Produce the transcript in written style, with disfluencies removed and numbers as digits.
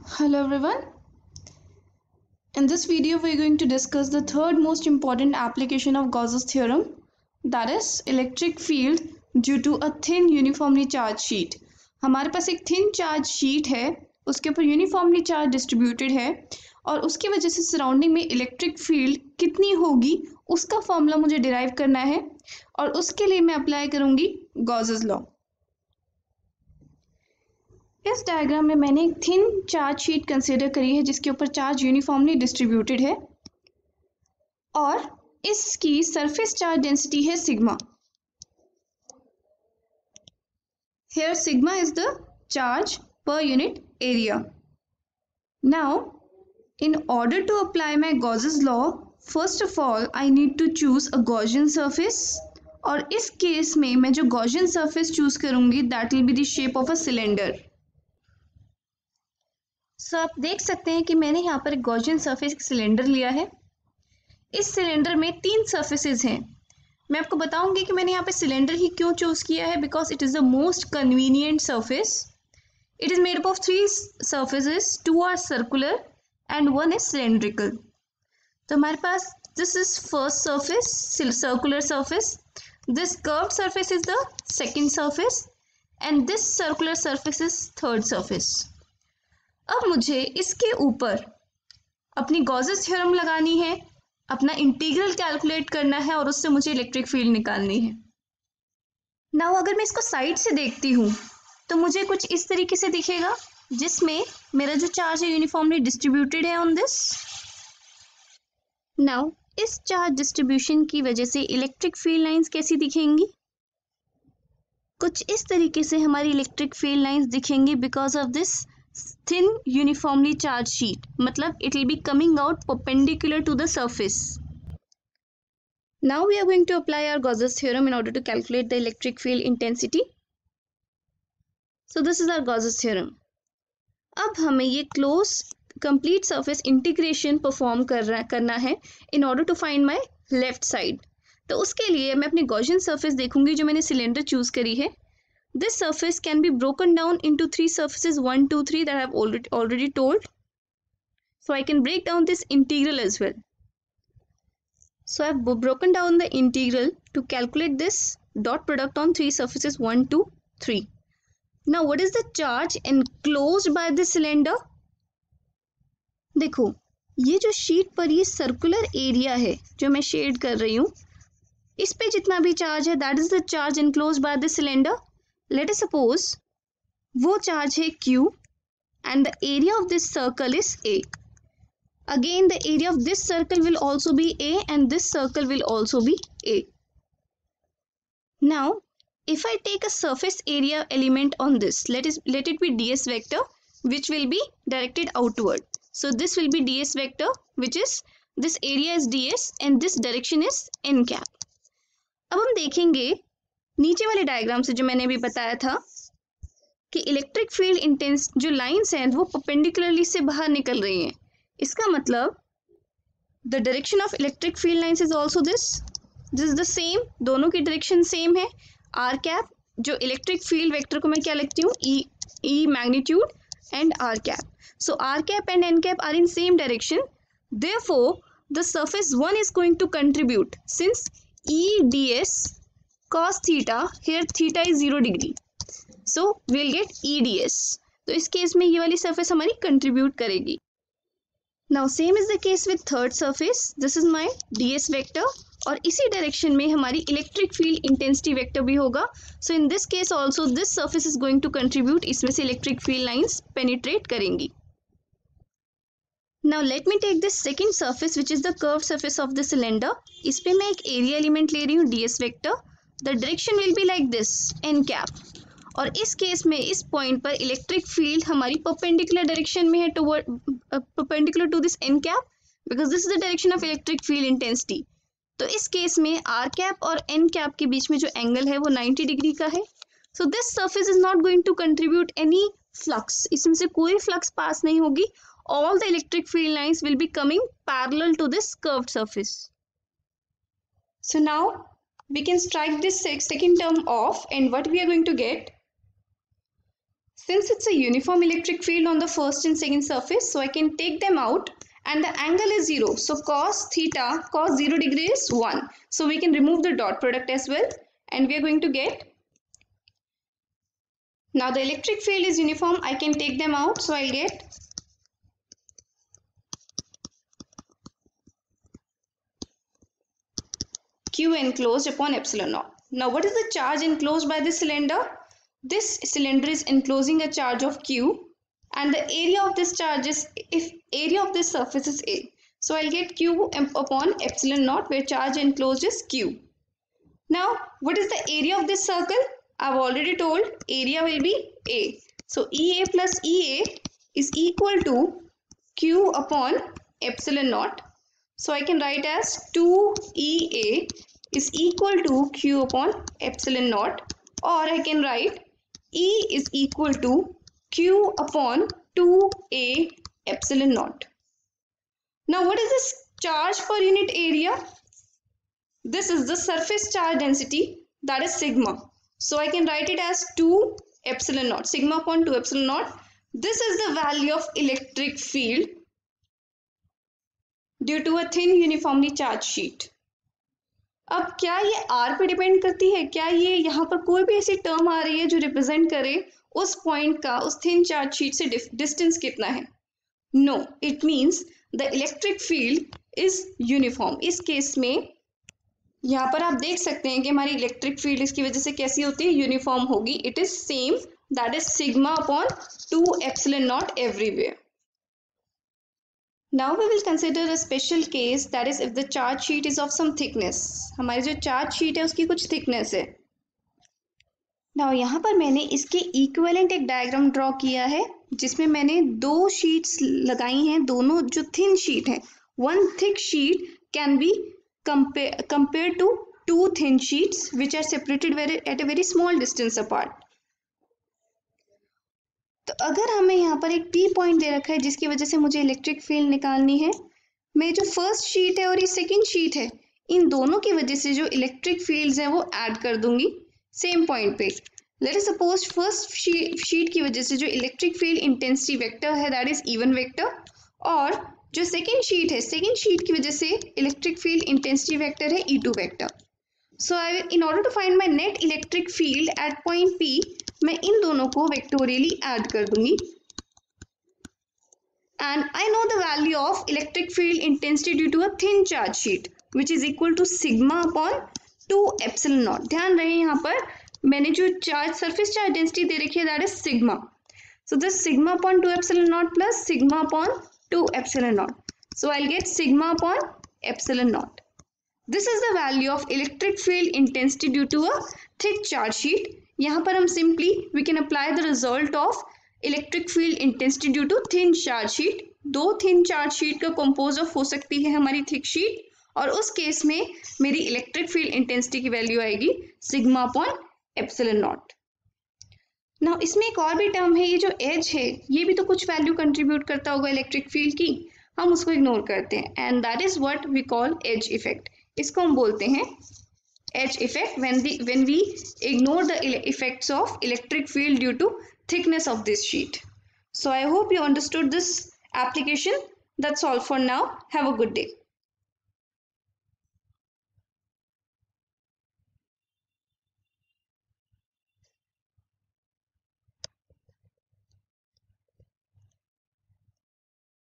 Hello everyone. In this video we are going to discuss the third most important application of Gauss's theorem, that is electric field due to a thin uniformly charged sheet. हमारे पास एक thin charge sheet है, उसके ऊपर uniformly charge distributed है और उसकी वजह से सराउंडिंग में इलेक्ट्रिक फील्ड कितनी होगी उसका फॉर्मूला मुझे डिराइव करना है और उसके लिए मैं अप्लाई करूंगी गॉसेस लॉ। इस डायग्राम में मैंने एक थिन चार्ज शीट कंसिडर करी है जिसके ऊपर चार्ज यूनिफॉर्मली डिस्ट्रीब्यूटेड है और इसकी सरफेस चार्ज डेंसिटी है sigma. Here sigma is the charge per unit area. Now, in order to apply my Gauss's law, first of all I need to choose a Gaussian surface और इस case में मैं जो Gaussian surface choose करूंगी that will be the shape of a cylinder. So आप देख सकते हैं कि मैंने यहाँ पर एक Gaussian surface सिलेंडर लिया है। इस सिलेंडर में 3 सर्फेसेस हैं। मैं आपको बताऊंगी कि मैंने यहाँ पे सिलेंडर ही क्यों चूज किया है, because it is the most convenient surface. It is made up of 3 surfaces, 2 are circular and 1 is cylindrical. तो हमारे पास this is first surface, circular surface, this curved surface is the second surface and this circular surface is third surface. अब मुझे इसके ऊपर अपनी Gauss's theorem लगानी है, अपना इंटीग्रल कैलकुलेट करना है और उससे मुझे इलेक्ट्रिक फील्ड निकालनी है। नाउ अगर मैं इसको साइड से देखती हूँ तो मुझे कुछ इस तरीके से दिखेगा जिसमें मेरा जो चार्ज है यूनिफॉर्मली डिस्ट्रीब्यूटेड है ऑन दिस। नाउ इस चार्ज डिस्ट्रीब्यूशन की वजह से इलेक्ट्रिक फील्ड लाइंस कैसी दिखेंगी? कुछ इस तरीके से हमारी इलेक्ट्रिक फील्ड लाइंस दिखेंगी because of this thin uniformly charged sheet, मतलब it will be coming out perpendicular to the surface. Now we are going to apply our Gauss's theorem in order to calculate the electric field intensity. So this is our Gauss's theorem. अब हमें ये close complete surface integration perform करना है in order to find my left side. तो उसके लिए मैं अपनी Gaussian surface देखूंगी जो मैंने सिलेंडर चूज करी है। This surface can be broken down into 3 surfaces, 1, 2, 3 that I have already told. So I can break down this integral as well. So I have broken down the integral to calculate this dot product on 3 surfaces, 1, 2, 3. Now what is the charge enclosed by this cylinder? देखो ये जो sheet पर ये circular area है जो मैं shade कर रही हूँ, इस पे जितना भी चार्ज है that is the charge enclosed by this cylinder. Let us suppose वो चार्ज है Q and the area of this circle is A. Again the area of this circle will also be A and this circle will also be A. Now if I take a surface area element on this, let it be ds vector which will be directed outward. So this will be ds vector which is this area is ds and this direction is n cap. अब हम देखेंगे नीचे वाले diagram से जो मैंने अभी बताया था कि इलेक्ट्रिक फील्ड इंटेंस जो लाइंस हैं वो परपेंडिकुलरली से बाहर निकल रही हैं। इसका मतलब the direction of electric field lines is also this is the same, दोनों की डायरेक्शन सेम है। आर कैप जो इलेक्ट्रिक फील्ड वेक्टर को मैं क्या लिखती हूँ, E magnitude and R cap. So R cap and N cap are in same direction, therefore the surface 1 is going to contribute since E D S cos theta, here theta is 0 degree, so we'll get EDS. तो इस case में ये वाली surface हमारी contribute करेगी. Now same is the case with third surface. This is my DS vector और इसी direction में हमारी electric field intensity vector भी होगा. So in this case also this surface is going to contribute. इसमें से electric field lines penetrate करेंगी. Now let me take this second surface which is the curved surface of the cylinder. इस पे मैं एक area element ले रही हूँ DS vector. The direction will be like this, n cap. और इस केस में इस पॉइंट पर इलेक्ट्रिक फील्ड हमारी परपेंडिकुलर डायरेक्शन में है toward perpendicular to this n cap because this is the direction of electric field intensity. तो इस केस में r cap और n cap के बीच में जो एंगल है वो 90 डिग्री का है। So this surface is not going to contribute any flux, इसमें से कोई फ्लक्स पास नहीं होगी। All the electric field lines will be coming parallel to this curved surface. So now we can strike this second term off and what we are going to get, Since it's a uniform electric field on the first and second surface, so I can take them out and the angle is 0. So cos theta, cos 0 degree is 1. So we can remove the dot product as well and we are going to get, now the electric field is uniform, I can take them out. So I'll get Q enclosed upon epsilon naught. Now what is the charge enclosed by this cylinder? This cylinder is enclosing a charge of Q and the area of this charge is, if area of this surface is A. So I'll get Q upon epsilon naught where charge enclosed is Q. Now what is the area of this circle? I've already told area will be A. So EA plus EA is equal to Q upon epsilon naught. So I can write as 2EA is equal to Q upon epsilon naught, or I can write E is equal to Q upon 2A epsilon naught. Now what is this charge per unit area? This is the surface charge density, that is sigma. So I can write it as 2 epsilon naught, sigma upon 2 epsilon naught. This is the value of electric field due to a thin uniformly charged sheet. अब क्या ये R पे depend करती है? क्या ये यहाँ पर कोई भी ऐसी टर्म आ रही है जो रिप्रेजेंट करे उस पॉइंट का, उस थिन चार्ज शीट से डिस्टेंस कितना है? No, it means the electric field is uniform. इस केस में यहाँ पर आप देख सकते हैं कि हमारी इलेक्ट्रिक फील्ड इसकी वजह से कैसी होती है? यूनिफॉर्म होगी. It is same, that is sigma upon 2 epsilon not everywhere. Now we will consider a special case, that is if the charge sheet is of some thickness. हमारी जो charge sheet है उसकी कुछ thickness है. Now यहाँ पर मैंने इसके equivalent एक diagram draw किया है जिसमें मैंने दो sheets लगाई हैं, दोनों जो thin sheet हैं. One thick sheet can be compared to two thin sheets which are separated at a very small distance apart. तो अगर हमें यहाँ पर एक P पॉइंट दे रखा है जिसकी वजह से मुझे इलेक्ट्रिक फील्ड निकालनी है, मैं जो फर्स्ट शीट है और ये सेकंड शीट है, इन दोनों की वजह से जो इलेक्ट्रिक फील्ड्स हैं वो ऐड कर दूंगी सेम पॉइंट पे. Let us suppose first sheet की वजह से जो इलेक्ट्रिक फील्ड इंटेंसिटी वेक्टर है दैट इज इवन वेक्टर, और जो सेकेंड शीट है, सेकेंड शीट की वजह से इलेक्ट्रिक फील्ड इंटेंसिटी वेक्टर है E2 vector. So in order to find my net electric field at point P, मैं इन दोनों को वेक्टोरियली ऐड कर दूंगी. And I know the value of electric field intensity due to a thin charge sheet which is equal to sigma upon 2 epsilon naught. ध्यान रहे यहाँ पर मैंने जो चार्ज सरफेस चार्ज डेंसिटी दे रखी है that is sigma. So this sigma upon 2 epsilon naught plus sigma upon 2 epsilon naught. So I will get sigma upon epsilon naught. This is the value of electric field intensity due to a thick charge sheet. यहाँ पर हम simply we can apply the result of electric field intensity due to thin charge sheet. दो thin charge sheet का compose of हो सकती है हमारी thick sheet, और उस केस में मेरी electric field intensity की वैल्यू आएगी sigma upon epsilon naught. Now इसमें एक और भी टर्म है, ये जो एज है ये भी तो कुछ वैल्यू कंट्रीब्यूट करता होगा इलेक्ट्रिक फील्ड की, हम उसको इग्नोर करते हैं, and that is what we call as effect. इसको हम बोलते हैं edge effect when we ignore the effects of electric field due to thickness of this sheet. So I hope you understood this application. That's all for now. Have a good day.